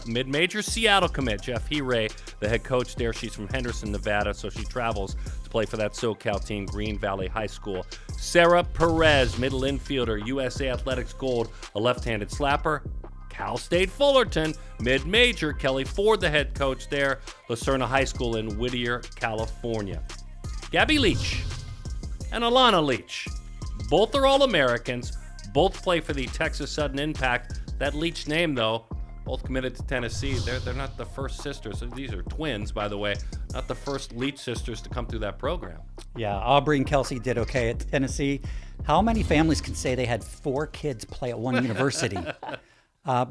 Speaker 4: Mid-major Seattle commit. Jeff Heray, the head coach there. She's from Henderson, Nevada, so she travels to play for that SoCal team, Green Valley High School. Sarah Perez, middle infielder, USA Athletics Gold, a left-handed slapper. Cal State Fullerton, mid-major. Kelly Ford, the head coach there, Lucerna High School in Whittier, California. Gabby Leach and Alana Leach. Both are All-Americans. Both play for the Texas Sutton Impact. That Leach name, though, both committed to Tennessee. They're not the first sisters. These are twins, by the way. Not the first Leach sisters to come through that program.
Speaker 6: Yeah, Aubrey and Kelsey did okay at Tennessee. How many families can say they had 4 kids play at one university?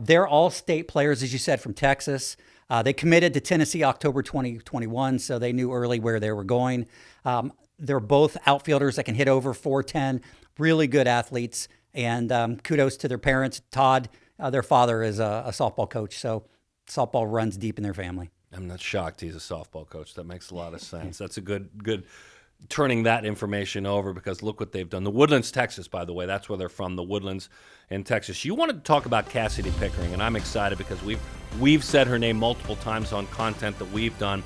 Speaker 6: They're all state players, as you said, from Texas. They committed to Tennessee October 2021, so they knew early where they were going. They're both outfielders that can hit over 410, really good athletes. And kudos to their parents. Todd, their father, is a softball coach, so softball runs deep in their family.
Speaker 4: I'm not shocked he's a softball coach. That makes a lot of sense. That's a good turning that information over, because look what they've done. The Woodlands, Texas, by the way, that's where they're from, the Woodlands in Texas. You wanted to talk about Cassidy Pickering, and I'm excited because we've said her name multiple times on content that we've done.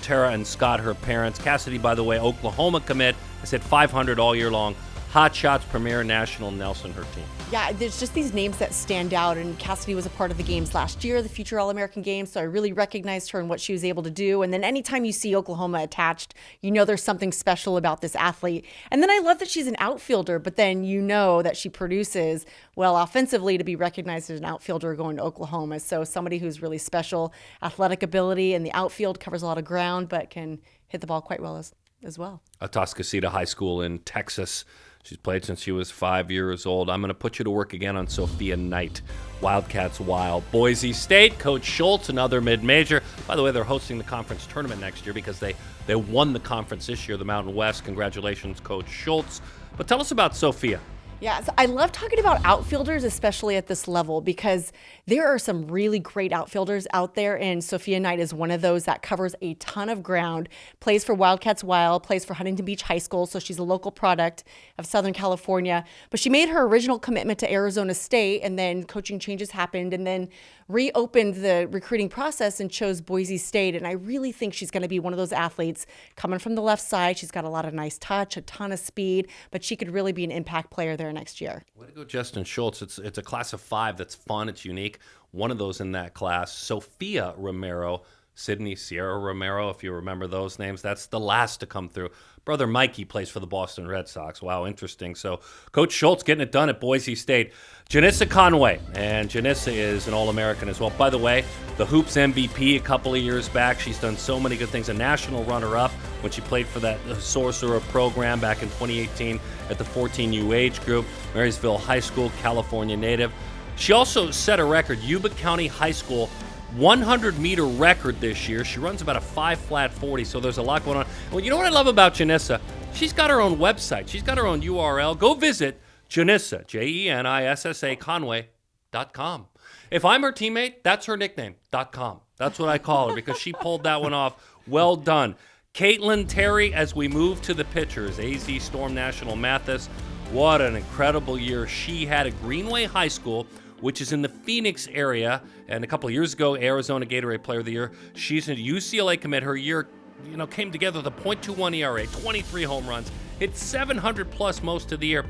Speaker 4: Tara and Scott, her parents. Cassidy, by the way, Oklahoma commit, has hit 500 all year long. Hot Shots Premier National Nelson, her team.
Speaker 5: Yeah, there's just these names that stand out, and Cassidy was a part of the games last year, the future All-American Games, so I really recognized her and what she was able to do. And then anytime you see Oklahoma attached, you know there's something special about this athlete. And then I love that she's an outfielder, but then you know that she produces well offensively to be recognized as an outfielder going to Oklahoma. So somebody who's really special, athletic ability in the outfield, covers a lot of ground, but can hit the ball quite well as well.
Speaker 4: Atascocita High School in Texas. She's played since she was 5 years old. I'm going to put you to work again on Sophia Knight. Wildcats Wild. Boise State, Coach Schultz, another mid-major. By the way, they're hosting the conference tournament next year because they won the conference this year, the Mountain West. Congratulations, Coach Schultz. But tell us about Sophia.
Speaker 5: Yeah, so I love talking about outfielders, especially at this level, because there are some really great outfielders out there, and Sophia Knight is one of those that covers a ton of ground, plays for Wildcats Wild, plays for Huntington Beach High School, so she's a local product of Southern California. But she made her original commitment to Arizona State, and then coaching changes happened, and then reopened the recruiting process and chose Boise State. And I really think she's going to be one of those athletes coming from the left side. She's got a lot of nice touch, a ton of speed, but she could really be an impact player there next year.
Speaker 4: Way to go, Justin Schultz. It's a class of 5 that's fun, it's unique. One of those in that class, Sophia Romero, Sydney Sierra Romero, if you remember those names. That's the last to come through. Brother Mikey plays for the Boston Red Sox. Wow, interesting. So Coach Schultz getting it done at Boise State. Janissa Conway, and Janissa is an All-American as well. By the way, the Hoops MVP a couple of years back. She's done so many good things. A national runner-up when she played for that Sorcerer program back in 2018 at the 14U age group. Marysville High School, California native. She also set a record, Yuba County High School 100-meter record this year. She runs about a 5 flat 40, so there's a lot going on. Well, you know what I love about Janissa? She's got her own website. She's got her own URL. Go visit Janissa, Jenissa, Conway.com. If I'm her teammate, that's her nickname, .com. That's what I call her because she pulled that one off. Well done. Caitlin Terry, as we move to the pitchers, AZ Storm National Mathis. What an incredible year she had at Greenway High School, which is in the Phoenix area. And a couple of years ago, Arizona Gatorade Player of the Year. She's a UCLA commit. Her year, came together with a .21 ERA, 23 home runs, hit 700 plus most of the year.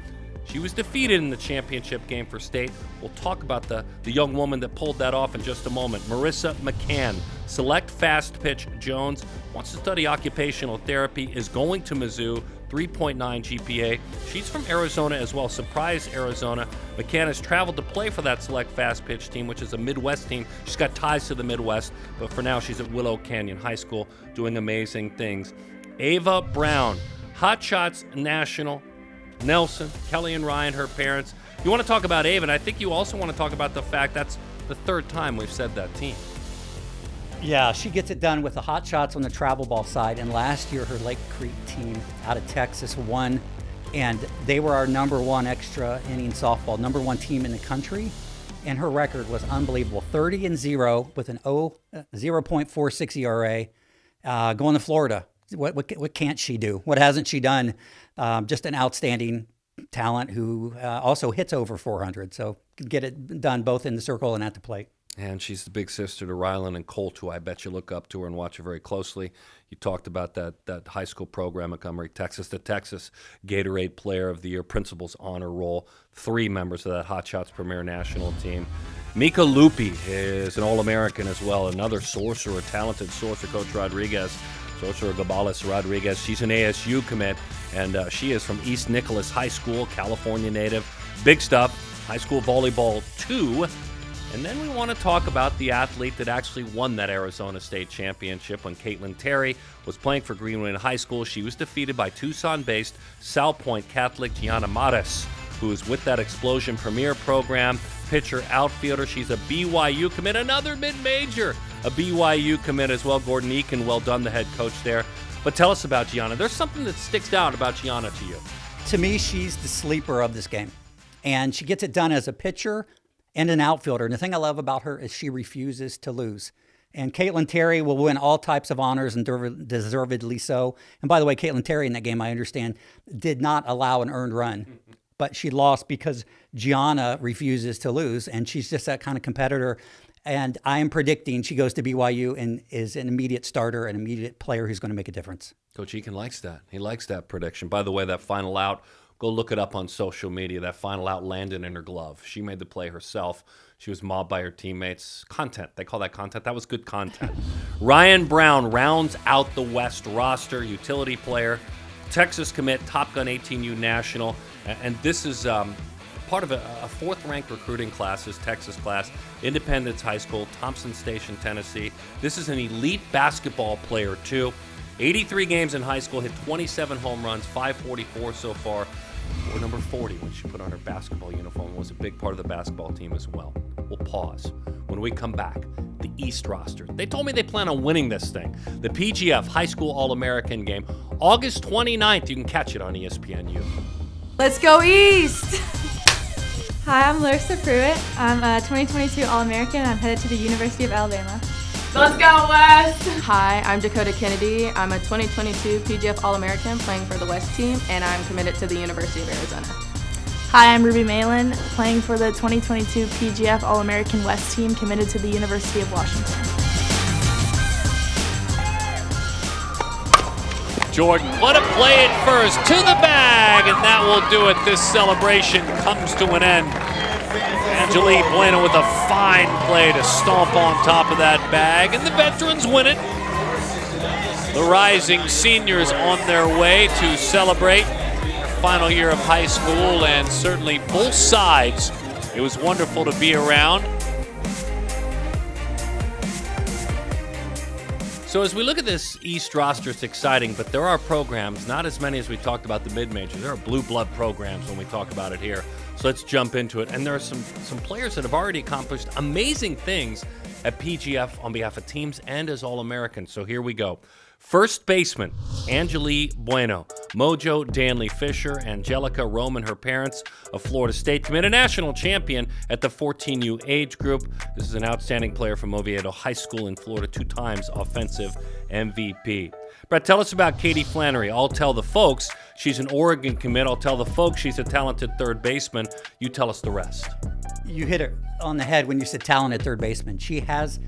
Speaker 4: She was defeated in the championship game for state. We'll talk about the young woman that pulled that off in just a moment. Marissa McCann, select Fastpitch Jones, wants to study occupational therapy, is going to Mizzou, 3.9 GPA. She's from Arizona as well. Surprise, Arizona. McCann has traveled to play for that select Fastpitch team, which is a Midwest team. She's got ties to the Midwest, but for now she's at Willow Canyon High School doing amazing things. Ava Brown, Hot Shots National, Nelson, Kelly and Ryan, her parents. You want to talk about Ava, and I think you also want to talk about the fact that's the third time we've said that team.
Speaker 6: Yeah, she gets it done with the Hot Shots on the travel ball side. And last year, her Lake Creek team out of Texas won, and they were our number 1 extra inning softball, number 1 team in the country. And her record was unbelievable, 30-0 with an 0.46 ERA, going to Florida. What can't she do? What hasn't she done? Just an outstanding talent who also hits over 400. So can get it done both in the circle and at the plate.
Speaker 4: And she's the big sister to Rylan and Colt, who I bet you look up to her and watch her very closely. You talked about that high school program at Montgomery, Texas to Texas, Gatorade Player of the Year, Principal's Honor Roll, 3 members of that Hot Shots Premier National team. Mika Lupi is an All-American as well, another sorcerer, talented sorcerer, Coach Rodriguez. Sorcerer Gabales Rodriguez. She's an ASU commit, and she is from East Nicholas High School, California native. Big stuff, high school volleyball 2. And then we want to talk about the athlete that actually won that Arizona State championship when Caitlin Terry was playing for Greenway High School. She was defeated by Tucson-based Sal Point Catholic Gianna Mares, who is with that Explosion Premier program, pitcher, outfielder. She's a BYU commit, another mid-major, a BYU commit as well. Gordon Eakin, well done, the head coach there. But tell us about Gianna. There's something that sticks out about Gianna to you.
Speaker 6: To me, she's the sleeper of this game. And she gets it done as a pitcher and an outfielder. And the thing I love about her is she refuses to lose. And Caitlin Terry will win all types of honors, and deservedly so. And by the way, Caitlin Terry in that game, I understand, did not allow an earned run. But she lost because Gianna refuses to lose, and she's just that kind of competitor. And I am predicting she goes to BYU and is an immediate starter, an immediate player who's going to make a difference.
Speaker 4: Coach Eakin likes that. He likes that prediction. By the way, that final out Go look it up on social media. That final out landed in her glove. She made the play herself. She was mobbed by her teammates. Content. They call that content. That was good content. Ryan Brown rounds out the West roster. Utility player. Texas commit. Top Gun 18U National. And this is part of a fourth-ranked recruiting class, this Texas class. Independence High School, Thompson Station, Tennessee. This is an elite basketball player, too. 83 games in high school, hit 27 home runs, 544 so far. Or number 40 when she put on her basketball uniform, was a big part of the basketball team as well. We'll pause. When we come back, the East roster. They told me they plan on winning this thing. The PGF High School All-American game, August 29th. You can catch it on ESPNU.
Speaker 10: Let's go East! Hi, I'm Larissa Pruitt. I'm a 2022 All-American. I'm headed to the University of Alabama.
Speaker 7: Let's go West!
Speaker 11: Hi, I'm Dakota Kennedy. I'm a 2022 PGF All-American playing for the West team, and I'm committed to the University of Arizona.
Speaker 9: Hi, I'm Ruby Malin, playing for the 2022 PGF All-American West team, committed to the University of Washington.
Speaker 2: Jordan, what a play at first, to the bag, and that will do it. This celebration comes to an end. Angelique Bueno with a fine play to stomp on top of that bag, and the veterans win it. The rising seniors on their way to celebrate their final year of high school, and certainly both sides. It was wonderful to be around.
Speaker 4: So as we look at this East roster, it's exciting, but there are programs, not as many as we talked about the mid-majors. There are blue blood programs when we talk about it here. So let's jump into it. And there are some players that have already accomplished amazing things at PGF on behalf of teams and as All-Americans. So here we go. First baseman, Angelique Bueno. Mojo Danley Fisher, Angelica Roman, her parents, of Florida State, committed national champion at the 14U age group. This is an outstanding player from Oviedo High School in Florida, 2 times offensive MVP. Brett, tell us about Katie Flannery. I'll tell the folks she's an Oregon commit. I'll tell the folks she's a talented third baseman. You tell us the rest.
Speaker 6: You hit it on the head when you said talented third baseman. She has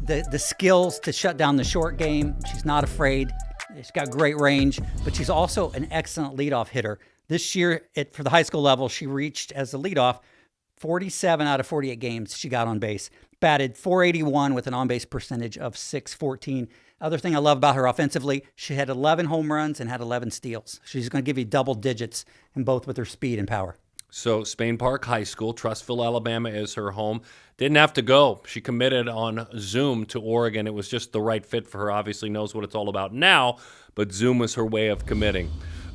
Speaker 6: the skills to shut down the short game. She's not afraid. She's got great range, but she's also an excellent leadoff hitter. This year, for the high school level, she reached as a leadoff 47 out of 48 games she got on base. Batted .481 with an on-base percentage of .614. Other thing I love about her offensively, she had 11 home runs and had 11 steals. She's going to give you double digits in both with her speed and power.
Speaker 4: So Spain Park High School, Trussville, Alabama is her home. Didn't have to go. She committed on Zoom to Oregon. It was just the right fit for her. Obviously knows what it's all about now, but Zoom was her way of committing.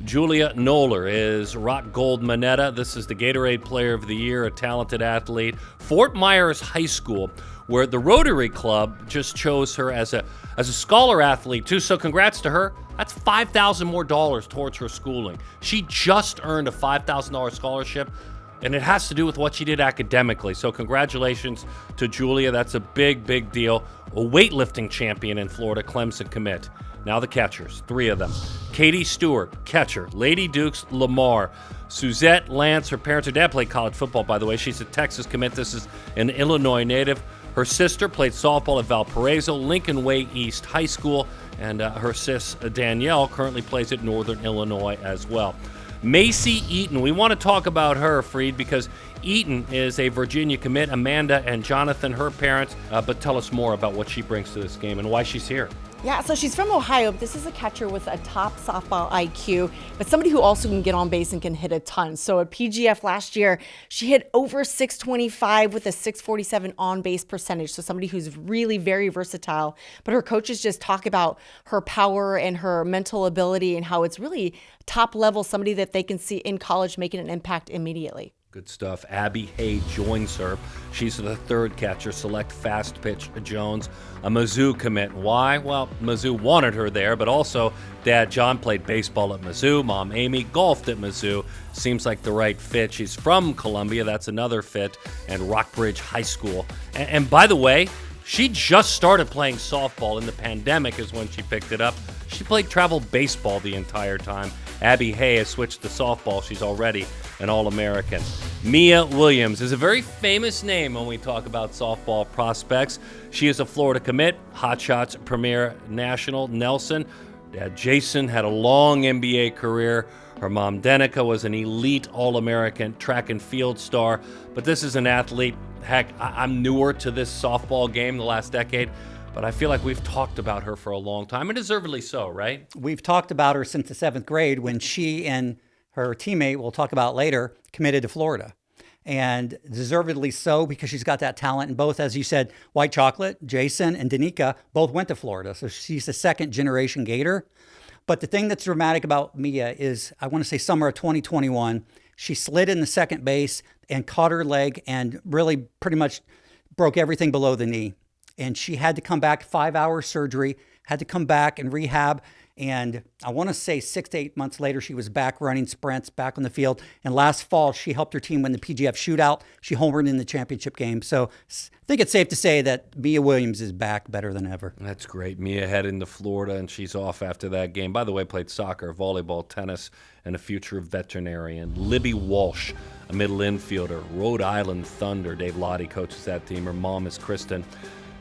Speaker 4: Julia Noller is Rock Gold Moneta. This is the Gatorade Player of the Year, a talented athlete. Fort Myers High School, where the Rotary Club just chose her as a scholar athlete too. So congrats to her. That's $5,000 more towards her schooling. She just earned a $5,000 scholarship, and it has to do with what she did academically. So congratulations to Julia. That's a big, big deal. A weightlifting champion in Florida, Clemson commit. Now the catchers, 3 of them. Katie Stewart, catcher. Lady Dukes, Lamar. Suzette Lance, her parents, her dad played college football, by the way. She's a Texas commit. This is an Illinois native. Her sister played softball at Valparaiso, Lincoln Way East High School, and her sis, Danielle, currently plays at Northern Illinois as well. Macy Eaton, we want to talk about her, Freed, because Eaton is a Virginia commit. Amanda and Jonathan, her parents, but tell us more about what she brings to this game and why she's here.
Speaker 5: Yeah, so she's from Ohio, but this is a catcher with a top softball IQ, but somebody who also can get on base and can hit a ton. So at PGF last year, she hit over .625 with a .647 on-base percentage. So somebody who's really very versatile. But her coaches just talk about her power and her mental ability and how it's really top level, somebody that they can see in college making an impact immediately.
Speaker 4: Good stuff. Abby Hay joins her. She's the third catcher. Select Fastpitch Jones, a Mizzou commit. Why? Well, Mizzou wanted her there, but also Dad John played baseball at Mizzou. Mom Amy golfed at Mizzou. Seems like the right fit. She's from Columbia. That's another fit. And Rockbridge High School. And by the way, she just started playing softball. In the pandemic is when she picked it up. She played travel baseball the entire time. Abby Hay has switched to softball. She's already an All-American. Mia Williams is a very famous name when we talk about softball prospects. She is a Florida commit, Hot Shots Premier National Nelson. Dad Jason had a long NBA career. Her mom, Danica, was an elite All-American track and field star. But this is an athlete, heck, I'm newer to this softball game the last decade, but I feel like we've talked about her for a long time, and deservedly so, right?
Speaker 6: We've talked about her since the 7th grade when she and her teammate, we'll talk about later, committed to Florida. And deservedly so, because she's got that talent. And both, as you said, White Chocolate, Jason, and Danica both went to Florida. So she's a second-generation Gator. But the thing that's dramatic about Mia is, I want to say summer of 2021, she slid in the second base and caught her leg and really pretty much broke everything below the knee. And she had to come back, 5-hour surgery, had to come back and rehab. And I want to say 6 to 8 months later, she was back running sprints, back on the field. And last fall, she helped her team win the PGF shootout. She homered in the championship game. So I think it's safe to say that Mia Williams is back better than ever.
Speaker 4: That's great. Mia heading to Florida, and she's off after that game. By the way, played soccer, volleyball, tennis, and a future veterinarian. Libby Walsh, a middle infielder, Rhode Island Thunder. Dave Lottie coaches that team. Her mom is Kristen.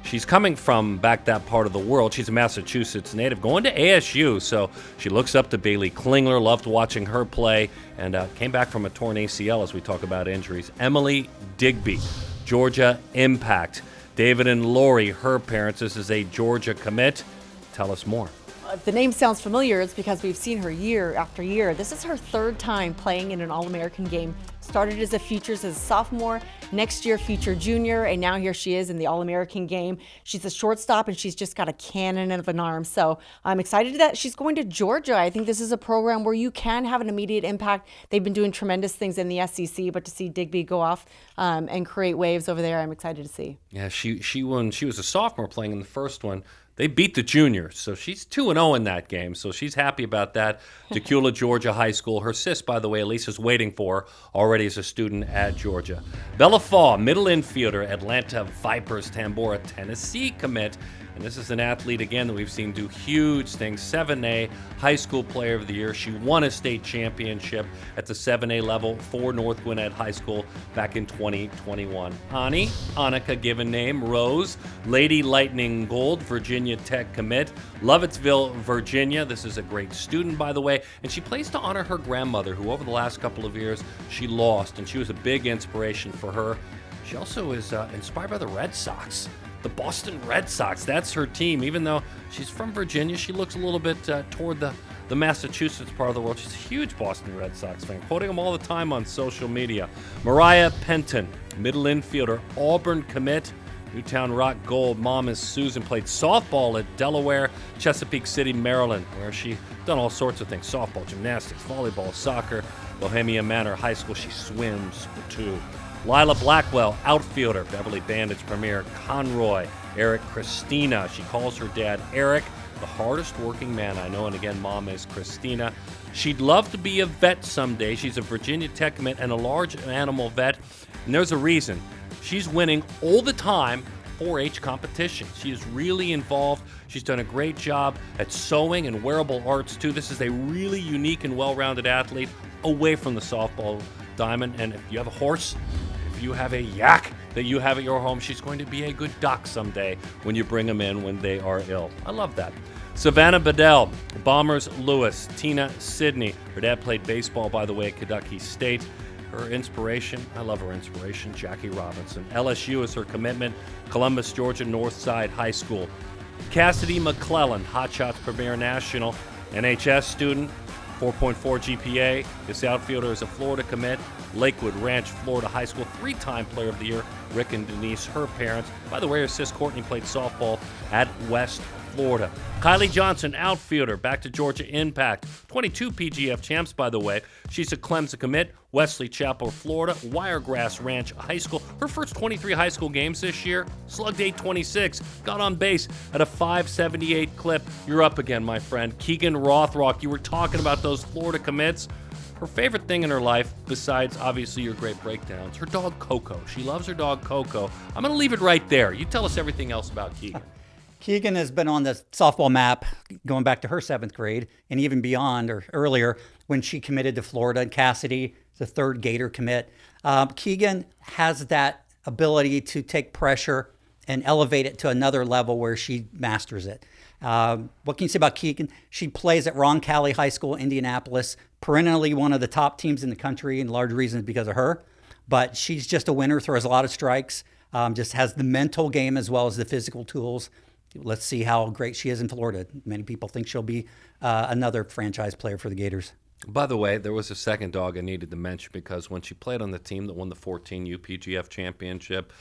Speaker 4: She's coming from back that part of the world. She's a Massachusetts native, going to ASU, so she looks up to Bailey Klingler, loved watching her play, and came back from a torn ACL as we talk about injuries. Emily Digby, Georgia Impact. David and Lori, her parents. This is a Georgia commit. Tell us more.
Speaker 5: If the name sounds familiar, it's because we've seen her year after year. This is her 3rd time playing in an All-American game. Started as a features as a sophomore, next year featured junior, and now here she is in the All-American game. She's a shortstop, and she's just got a cannon of an arm. So I'm excited that she's going to Georgia. I think this is a program where you can have an immediate impact. They've been doing tremendous things in the SEC, but to see Digby go off and create waves over there, I'm excited to see.
Speaker 4: Yeah, she won. She was a sophomore playing in the first one. They beat the juniors, so she's 2-0 in that game, so she's happy about that. Tequila, Georgia High School. Her sis, by the way, Elisa's waiting for her, already as a student at Georgia. Bella Faw, middle infielder, Atlanta Vipers, Tambora, Tennessee commit. And this is an athlete, again, that we've seen do huge things. 7A High School Player of the Year. She won a state championship at the 7A level for North Gwinnett High School back in 2021. Ani, Annika given name, Rose, Lady Lightning Gold, Virginia Tech commit. Lovettsville, Virginia. This is a great student, by the way. And she plays to honor her grandmother, who over the last couple of years she lost. And she was a big inspiration for her. She also is inspired by the Red Sox. The Boston Red Sox, that's her team. Even though she's from Virginia, she looks a little bit toward the Massachusetts part of the world. She's a huge Boston Red Sox fan, quoting them all the time on social media. Mariah Penton, middle infielder, Auburn commit, Newtown Rock Gold. Mom is Susan, played softball at Delaware, Chesapeake City, Maryland, where she done all sorts of things, softball, gymnastics, volleyball, soccer. Bohemia Manor High School, she swims too. Lila Blackwell, outfielder, Beverly Bandits premier, Conroy, Eric Christina. She calls her dad Eric, the hardest working man I know, and again, mom is Christina. She'd love to be a vet someday. She's a Virginia Tech commit and a large animal vet, and there's a reason. She's winning all the time 4-H competition. She is really involved. She's done a great job at sewing and wearable arts too. This is a really unique and well-rounded athlete away from the softball diamond, and if you have a horse, if you have a yak that you have at your home, she's going to be a good doc someday when you bring them in when they are ill. I love that. Savannah Bedell, Bombers Lewis, Tina Sidney. Her dad played baseball, by the way, at Kentucky State. Her inspiration, I love her inspiration, Jackie Robinson. LSU is her commitment, Columbus, Georgia Northside High School. Cassidy McClellan, Hot Shots Premier National, NHS student, 4.4 GPA. This outfielder is a Florida commit. Lakewood Ranch, Florida High School, 3-time Player of the Year. Rick and Denise, her parents. By the way, her sis Courtney played softball at West Florida. Kylie Johnson, outfielder, back to Georgia Impact. 22 PGF champs, by the way. She's a Clemson commit. Wesley Chapel, Florida. Wiregrass Ranch High School. Her first 23 high school games this year. Slugged 826. Got on base at a 578 clip. You're up again, my friend. Keegan Rothrock, you were talking about those Florida commits. Her favorite thing in her life, besides obviously your great breakdowns, her dog Coco. She loves her dog Coco. I'm going to leave it right there. You tell us everything else about Keegan.
Speaker 6: Keegan has been on the softball map going back to her 7th grade and even beyond or earlier when she committed to Florida. And Cassidy, the 3rd Gator commit. Keegan has that ability to take pressure and elevate it to another level where she masters it. What can you say about Keegan? She plays at Roncalli High School, Indianapolis, perennially one of the top teams in the country, and large reasons because of her. But she's just a winner, throws a lot of strikes, just has the mental game as well as the physical tools. Let's see how great she is in Florida. Many people think she'll be another franchise player for the Gators.
Speaker 4: By the way, there was a second dog I needed to mention because when she played on the team that won the 14U PGF championship,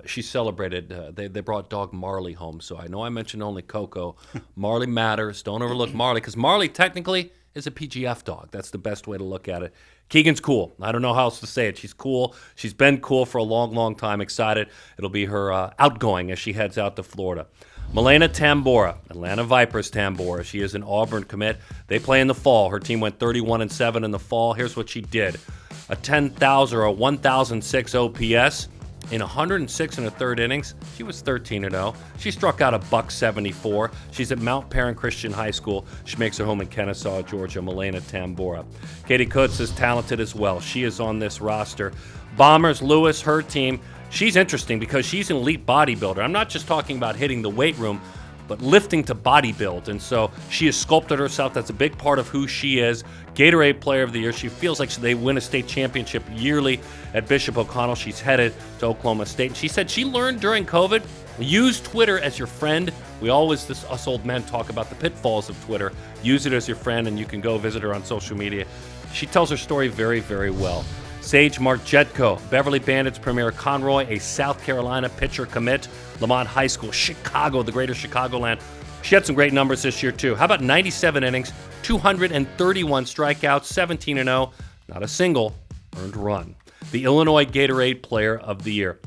Speaker 4: she celebrated. They brought dog Marley home. So I know I mentioned only Coco. Marley matters. Don't overlook Marley because Marley technically is a PGF dog. That's the best way to look at it. Keegan's cool. I don't know how else to say it. She's cool. She's been cool for a long, long time. Excited. It'll be her outgoing as she heads out to Florida. Milena Tambora, Atlanta Vipers Tambora. She is an Auburn commit. They play in the fall. Her team went 31-7 in the fall. Here's what she did. A 10,000 or a 1,006 OPS in 106 and a third innings. She was 13-0. She struck out a $174. She's at Mount Perrin Christian High School. She makes her home in Kennesaw, Georgia. Milena Tambora. Katie Kutz is talented as well. She is on this roster. Bombers, Lewis, her team. She's interesting because she's an elite bodybuilder. I'm not just talking about hitting the weight room, but lifting to bodybuild. And so she has sculpted herself. That's a big part of who she is. Gatorade Player of the Year. She feels like they win a state championship yearly at Bishop O'Connell. She's headed to Oklahoma State. And she said she learned during COVID, use Twitter as your friend. We always, us old men, talk about the pitfalls of Twitter. Use it as your friend, and you can go visit her on social media. She tells her story very, very well. Sage Marjetko, Beverly Bandits Premier Conroy, a South Carolina pitcher commit, Lamont High School, Chicago, the greater Chicagoland. She had some great numbers this year, too. How about 97 innings, 231 strikeouts, 17-0, not a single earned run. The Illinois Gatorade Player of the Year.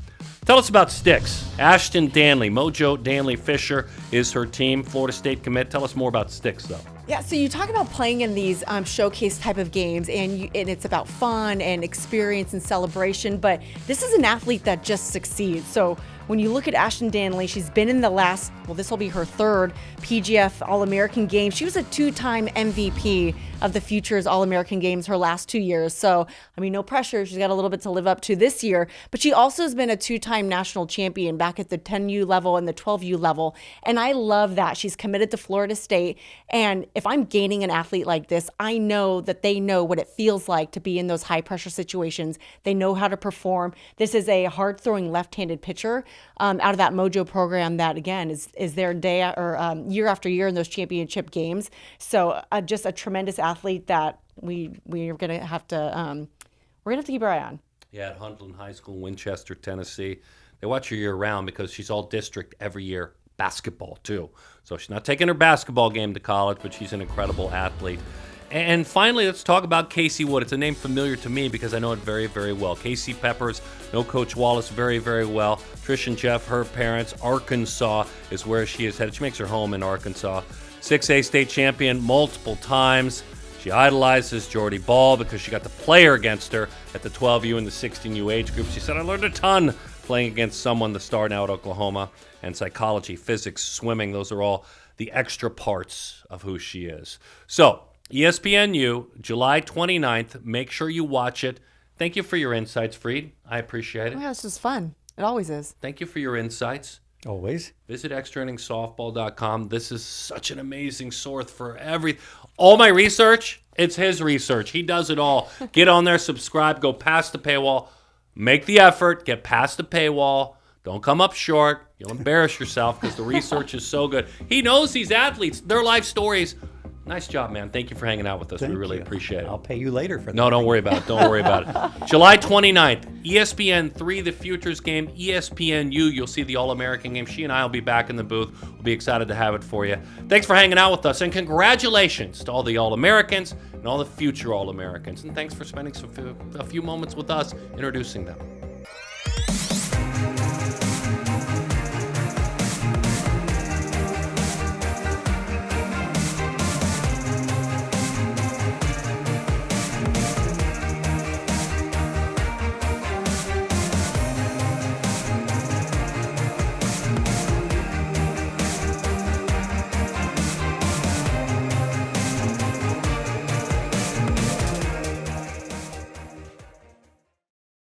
Speaker 4: Tell us about Sticks. Ashton Danley, Mojo Danley Fisher is her team, Florida State commit. Tell us more about Sticks, though.
Speaker 5: Yeah, so you talk about playing in these showcase type of games, and it's about fun and experience and celebration, but this is an athlete that just succeeds. So when you look at Ashton Danley, she's been in the last, well, this will be her third PGF All-American game. She was a two-time MVP of the Futures All-American Games her last 2 years. So, I mean, no pressure. She's got a little bit to live up to this year. But she also has been a two-time national champion back at the 10U level and the 12U level. And I love that. She's committed to Florida State. And if I'm gaining an athlete like this, I know that they know what it feels like to be in those high-pressure situations. They know how to perform. This is a hard-throwing left-handed pitcher out of that Mojo program that, again, is their day or year after year in those championship games. So just a tremendous athlete that we're gonna have to keep our eye on.
Speaker 4: Yeah, at Huntland High School, Winchester, Tennessee. They watch her year round because she's all district every year. Basketball too. So she's not taking her basketball game to college, but she's an incredible athlete. And finally, let's talk about Casey Wood. It's a name familiar to me because I know it very, very well. Casey Peppers, know Coach Wallace very, very well. Trish and Jeff, her parents. Arkansas is where she is headed. She makes her home in Arkansas. 6A state champion multiple times. She idolizes Jordy Ball because she got to play her against her at the 12U and the 16U age group. She said, I learned a ton playing against someone, the star now at Oklahoma, and psychology, physics, swimming. Those are all the extra parts of who she is. So, ESPNU, July 29th. Make sure you watch it. Thank you for your insights, Freed. I appreciate it.
Speaker 5: Yeah, it's just fun. It always is.
Speaker 4: Thank you for your insights.
Speaker 6: Always.
Speaker 4: Visit extrainningsoftball.com. This is such an amazing source for all my research. It's his research. He does it all. Get on there, subscribe, go past the paywall. Make the effort. Get past the paywall. Don't come up short. You'll embarrass yourself because the research is so good. He knows these athletes, their life stories. Nice job, man. Thank you for hanging out with us. We really appreciate it.
Speaker 6: I'll pay you later for that.
Speaker 4: No, don't worry about it. Don't worry about it. July 29th, ESPN 3, the Futures game, ESPNU. You'll see the All-American game. She and I will be back in the booth. We'll be excited to have it for you. Thanks for hanging out with us, and congratulations to all the All-Americans and all the future All-Americans. And thanks for spending a few moments with us introducing them.